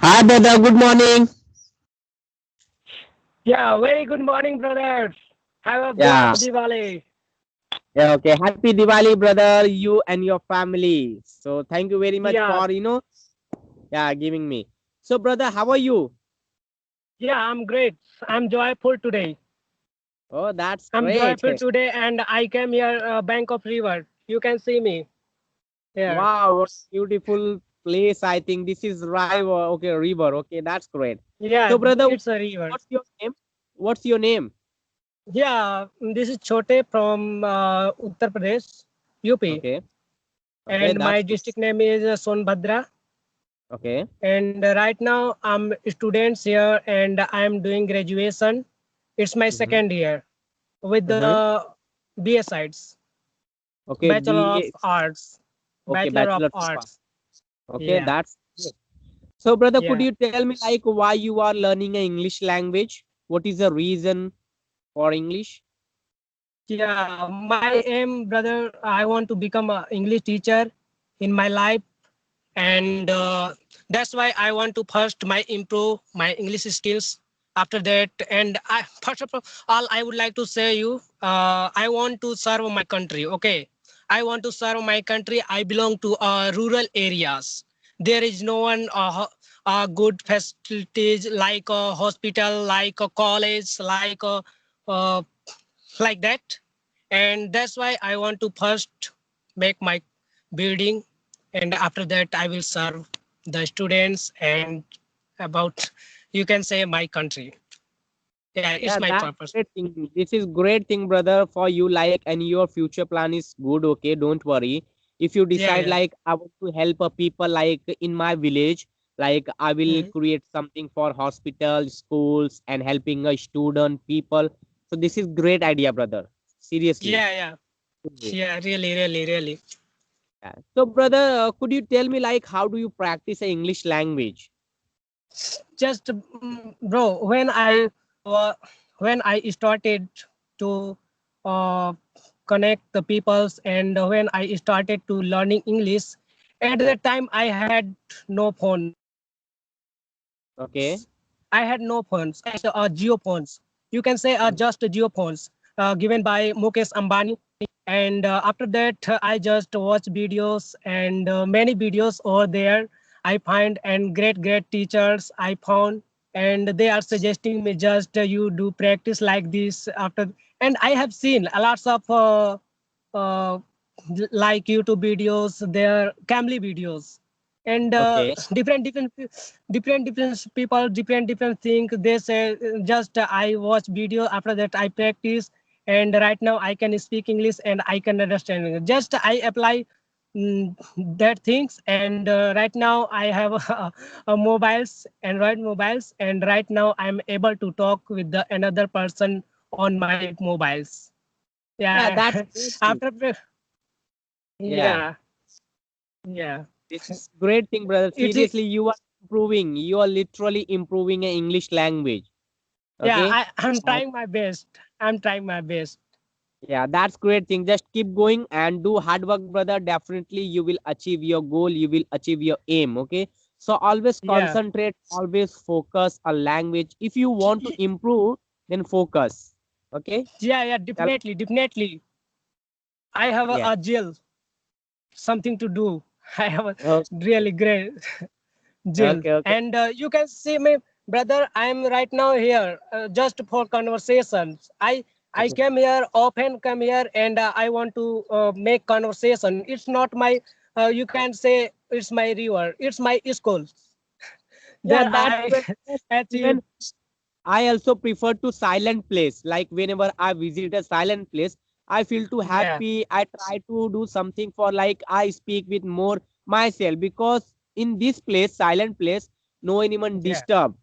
Hi, brother. Good morning. Yeah, very good morning, brothers. Have a Yeah. blessed Diwali. Yeah. Okay. Happy Diwali, brother. You and your family. So thank you very much Yeah, for yeah, giving me. So, brother, how are you? yeah, I'm great. I'm joyful today. Oh, that's I'm great. joyful today, and I came here, bank of river. You can see me here. Wow, what beautiful place. I think this is river. Okay, river. Okay, that's great. Yeah, So, brother, it's a river. what's your name? What's your name? Yeah, this is Chote from Uttar Pradesh, UP, Okay. Okay, and that's my good. district name is Sonbhadra. Okay. And right now I'm students here, and I'm doing graduation. It's my Mm-hmm. second year with Mm-hmm. the BA sides. Okay, Bachelor B. of Arts. Okay, Bachelor of Bachelor of Arts. Arts. Okay, Yeah, that's good. So, brother, could yeah. you tell me like why you are learning a English language? What is the reason for English? Yeah, my aim, brother, I want to become an English teacher in my life. And that's why I want to first my improve my English skills. After that, and I first of all, I would like to say you, I want to serve my country. Okay, I want to serve my country. I belong to rural areas. There is no one good facilities like a hospital, like a college, uh, like that. And that's why I want to first make my building, and after that I will serve the students and about, you can say, my country. Yeah, it's Yeah, my that's purpose. great thing. This is great thing, brother, for you. Like, and your future plan is good. Okay, don't worry. If you Yeah, decide yeah. like I want to help a people like in my village, like I will Mhm. create something for hospitals, schools, and helping a student people. So this is great idea, brother. Seriously. Yeah, yeah. Yeah, really, really, really. Yeah. So, brother, could you tell me like how do you practice a English language? Just bro, uh, when I started to uh, connect the peoples, and when I started to learning English, at that time I had no phones. I had no phones. Okay. I had geophones. You can say just geophones given by Mukesh Ambani. And after that, I just watch videos, and many videos over there I find, and great teachers I found, and they are suggesting me just you do practice like this after. And I have seen a lots of uh, like YouTube videos, their Camly videos, and Okay. different people, different things. They say just I watch video. After that, I practice, and right now I can speak English and I can understand English. Just I apply that things, and right now I have mobiles, Android mobiles, and right now I'm able to talk with the another person on my mobiles. Yeah, Yeah. that's great thing. After Yeah, yeah, yeah. this is great thing, brother. It is, Seriously, you are improving. You are literally improving a English language. yeah, Okay. I'm And trying my best. I'm trying my best. yeah, that's great thing. Just keep going and do hard work, brother. Definitely, you will achieve your goal. You will achieve your aim. Okay. So always Yeah. concentrate. Always focus a language. If you want to improve, then focus. Okay. Yeah, yeah, definitely, definitely. I have Yeah. a jail, something to do. I have a Oh, really great jail. okay. Okay. And you can see me, brother. I'm right now here just for conversations. I Mhm. came here, often come here, and I want to make conversation. It's not my, you can say it's my river. It's my school. Yeah, There that's I great. Yes, achieve. even I also prefer to silent place. Like whenever I visit a silent place, I feel too Yeah, happy. I try to do something for like I speak with more myself because in this place, silent place, no anyone yeah, disturb.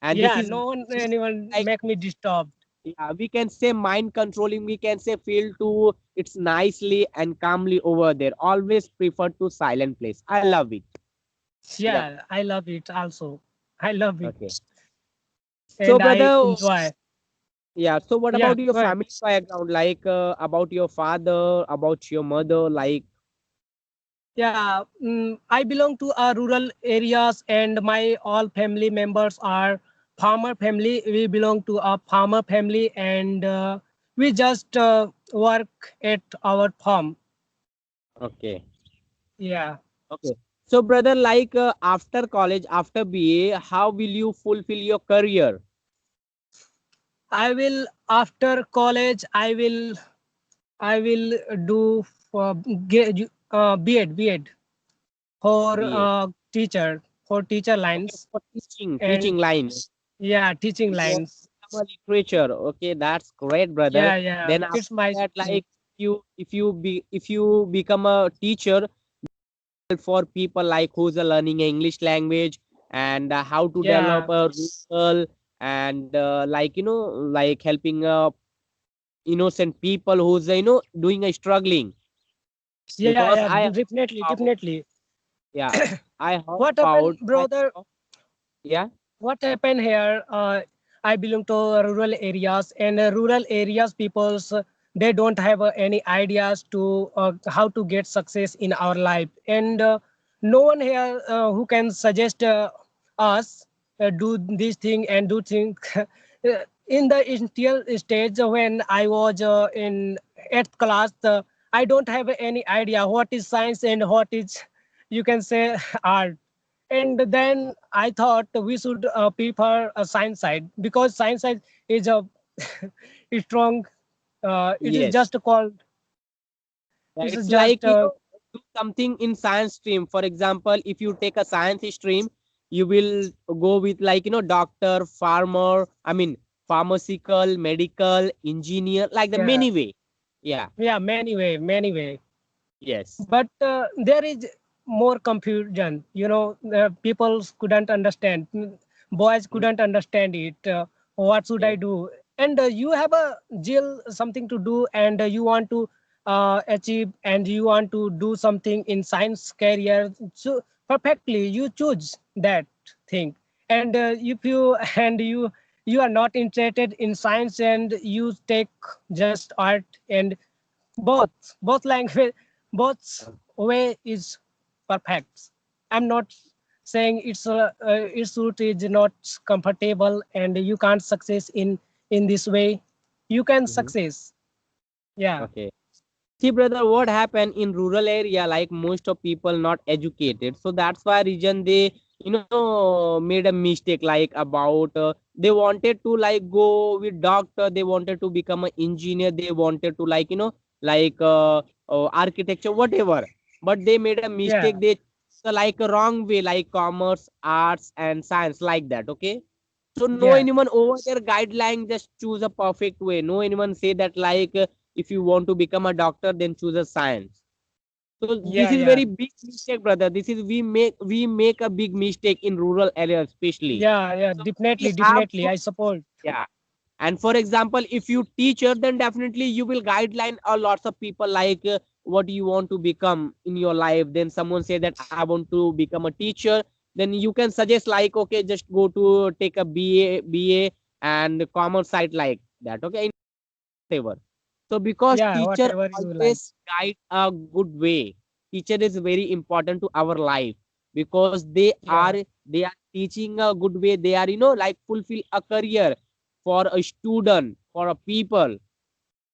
And yeah. No one, this is anyone like make me disturbed. yeah, we can say mind controlling. We can say feel to it's nicely and calmly over there. Always prefer to silent place. I love it. Yeah. Yeah, I love it also. I love it, Okay. So and I brother, enjoy. yeah. So what Yeah, about your go ahead. family background? Like about your father, about your mother, like Yeah, I belong to rural areas, and my all family members are farmer family. We belong to a farmer family, and we just work at our farm. Okay. Yeah, Okay. So, brother, like after college, after BA, how will you fulfill your career? I will after college. I will do for B.Ed for BA. teacher for teacher Okay, lines for teaching and line. yeah, teaching You want lines. to become a literature. Okay, that's great, brother. Yeah, yeah, Then it's after my that, thing. like if you become a teacher for people like who's learning English language and how to develop Yeah, a rural and like like helping innocent people who's doing a struggling yeah, because yeah, I definitely, about definitely. yeah I heard What happened, about brother? yeah. What happened here? I belong to rural areas, and rural areas peoples they don't have any ideas to how to get success in our life, and no one here who can suggest us do this thing and do thing. In the initial stage when I was in 8th class, I don't have any idea what is science and what is you can say art. And then I thought we should prefer a science side because science side is a is strong. It is Yes. just called. Yeah, It's it's like just do something in science stream. For example, if you take a science stream, you will go with like doctor, farmer. I mean, pharmaceutical, medical, engineer, like the yeah, many way. Yeah. yeah, many way. Yes. But there is more confusion. People couldn't understand. Boys Mhm. couldn't understand it. What should I Yes. do? And you have a jill something to do, and you want to achieve, and you want to do something in science career. So perfectly, you choose that thing. And if you and you are not interested in science, and you take just art, and both language both way is perfect. I'm not saying its route is not comfortable and you can't success in this way. You can Mhm. success. Yeah, Okay. See, brother, what happened in rural area? Like most of people not educated, so that's why region they made a mistake. Like about they wanted to like go with doctor, they wanted to become an engineer, they wanted to like like architecture, whatever. But they made a yeah, mistake. They like a wrong way, like commerce, arts, and science, like that. Okay, so no yeah, anyone over their guideline just choose a perfect way. No anyone say that like if you want to become a doctor, then choose a science. So this yeah, is yeah, very big mistake, brother. This is we make a big mistake in rural areas, especially. yeah, yeah, So we definitely, have definitely, to I support. yeah. And for example, if you teacher, then definitely you will guideline a lots of people like what you want to become in your life. Then someone say that I want to become a teacher. Then you can suggest like okay, just go to take a BA and commerce side like that. Okay, whatever. So because Yeah, teacher whatever you like. always guide a good way. Teacher is very important to our life because Yeah, they are teaching a good way. They are like fulfill a career for a student, for a people.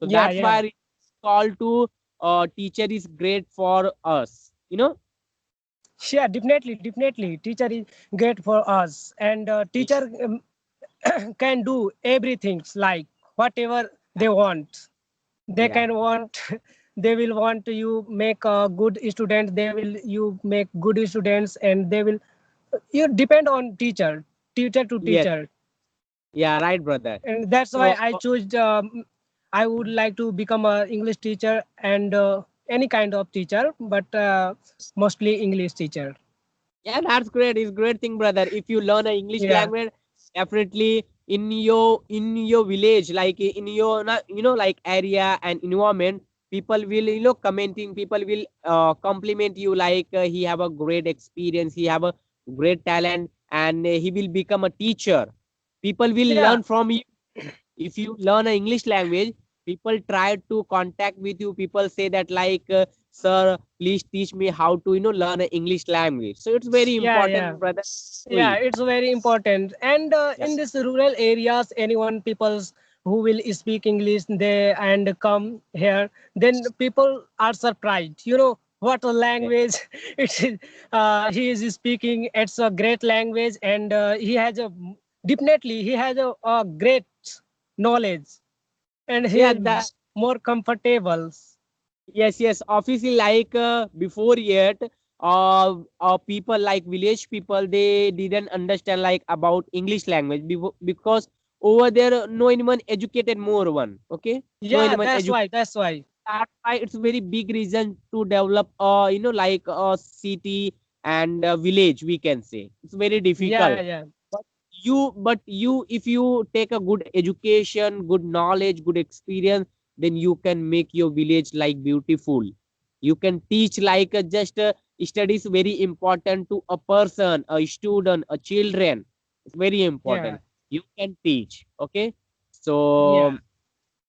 So yeah, that's yeah, why it's called to teacher is great for us. yeah, definitely, definitely, teacher is great for us, and Yeah. teacher can do everything like whatever they want. They Yeah. can want they will want you make a good student, they will you make good students, and they will you depend on teacher to Yes. teacher. Yeah. Right, brother. And that's why So I choose I would like to become a English teacher, and any kind of teacher, but mostly English teacher. yeah, that's great. It's great thing, brother. If you learn a English Yeah, language, definitely in your village, like in your like area and environment, people will commenting. People will compliment you like he have a great experience, he have a great talent, and he will become a teacher. People will yeah, learn from you. If you learn a English language, people try to contact with you. People say that like sir, please teach me how to learn an English language. So it's very Yeah, yeah. important, brother. Yeah, We. it's very important. And Yeah. in this rural areas, anyone peoples who will speak English, they and come here, then people are surprised. You know what a Yeah. language it is. He is speaking. It's a great language, and he has a definitely he has a great knowledge, and he Yeah, that. is more comfortable. Yes, yes. Obviously, like before yet, people like village people, they didn't understand like about English language because over there no anyone educated more one. Okay, no Yeah, anyone that's educated. why. That's why. That's why it's very big reason to develop like a city and a village, we can say it's very Yeah, difficult. yeah, But you if you take a good education, good knowledge, good experience, then you can make your village like beautiful. You can teach like just studies very important to a person, a student, a children. It's very yeah, important. You can teach. Okay, yeah. so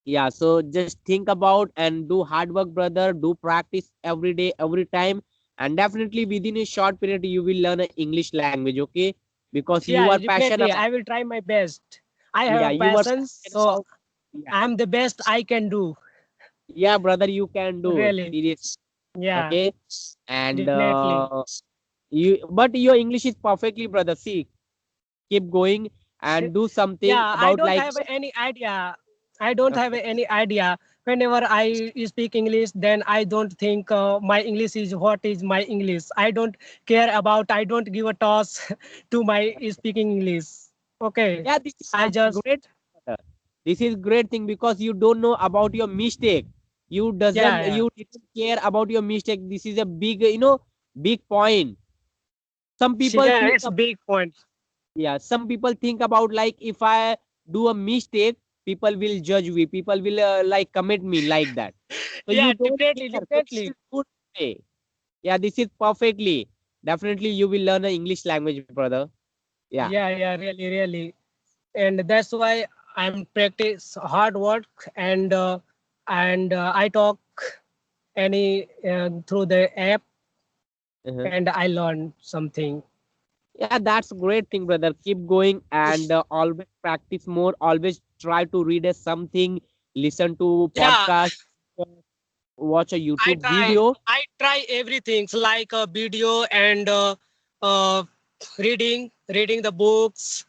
yeah, so just think about and do hard work, brother. Do practice every day, every time, and definitely within a short period you will learn a English language. Okay, because you Yeah, are passionate definitely. about. I will try my best. I Yeah, have a you are passion, passionate so about. Yeah, I'm the best I can do. yeah, brother, you can do it Really. seriously. Yeah, Okay, and definitely. but your English is perfectly, brother. See, keep going and do something Yeah, I about don't like. have any idea. I don't have Okay. any idea. Whenever I speak English, then I don't think my English is what is my English. I don't care about, I don't give a toss to my speaking English. Okay. Yeah, this is I just, great. Brother. This is great thing because you don't know about your mistake. yeah, yeah. You didn't care about your mistake. This is a big big point. Some people Yeah, think it's a big point. yeah, some people think about like if I do a mistake, people will judge me, people will like commit me like that. So you Yeah, don't definitely, care. So this definitely. is good way. Yeah, this is perfectly. Definitely you will learn an English language, brother. Yeah. Yeah, yeah, really, really. And that's why I'm practice hard work, and I talk any through the app, Uh-huh. and I learn something. Yeah, that's a great thing, brother. Keep going and always practice more. Always try to read a something, listen to Yeah, podcast, uh, watch a I YouTube try. video. I try everything like a video and uh, reading the books,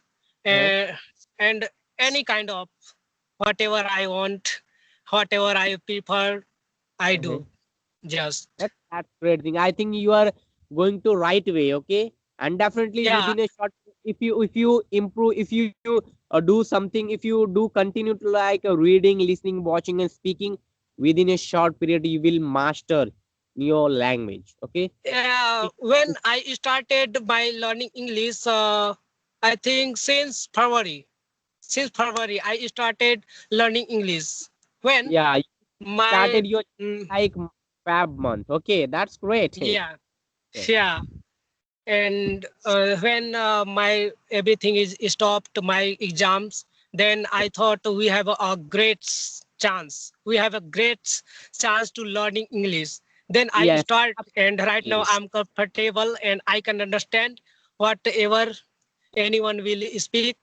Uh-huh. uh, and any kind of whatever I want, whatever I prefer, I Uh-huh. do. Just That's great thing. I think you are going to right way, okay? And definitely yeah, within a short, if you improve, if you do something, if you do continue to like reading, listening, watching, and speaking within a short period, you will master your language. Okay? yeah. When I started by learning English, I think since February, I started learning English. When Yeah, you my started your mm, like Fab month. Okay, that's great. Hey. yeah, yeah, and when my everything is stopped, my exams, then I thought we have a great chance. We have a great chance to learning English. Then I Yes, start, and right now absolutely. I'm comfortable and I can understand whatever anyone will speak.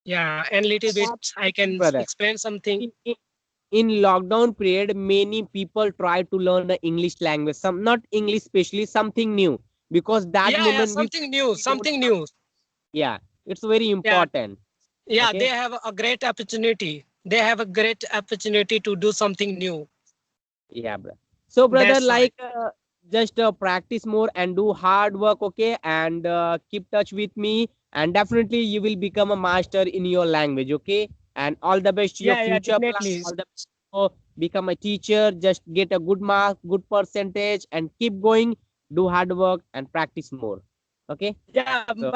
Yeah, and little bit That's I great, can brother. explain something. In lockdown period, many people try to learn the English language. Some not English, especially something new because that Yeah, yeah, moment something new, we don't something have. new. Yeah, it's very Yeah, important. yeah, they Okay. have a great opportunity. They have a great opportunity to do something new. Yeah, brother. So, brother, That's why. like just practice more and do hard work, okay? And keep touch with me, and definitely you will become a master in your language, okay? And all the best to your Yeah, yeah, future plan. definitely. All the best to become a teacher. Just get a good mark, good percentage, and keep going. Do hard work and practice more. Okay. Yeah, So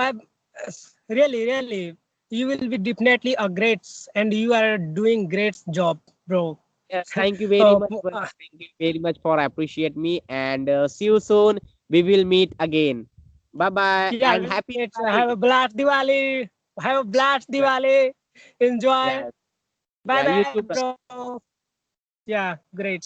really, really, you will be definitely a great, and you are doing great job, bro. yeah, thank you very Uh, much, brother. uh, Thank you very much for appreciate me, and see you soon. We will meet again. Bye bye yeah, and happy it's have Diwali. a blast Diwali. Have a blast Right. Diwali. Enjoy. Yeah, Bye yeah, you bye, too, brother. bro. Yeah, great.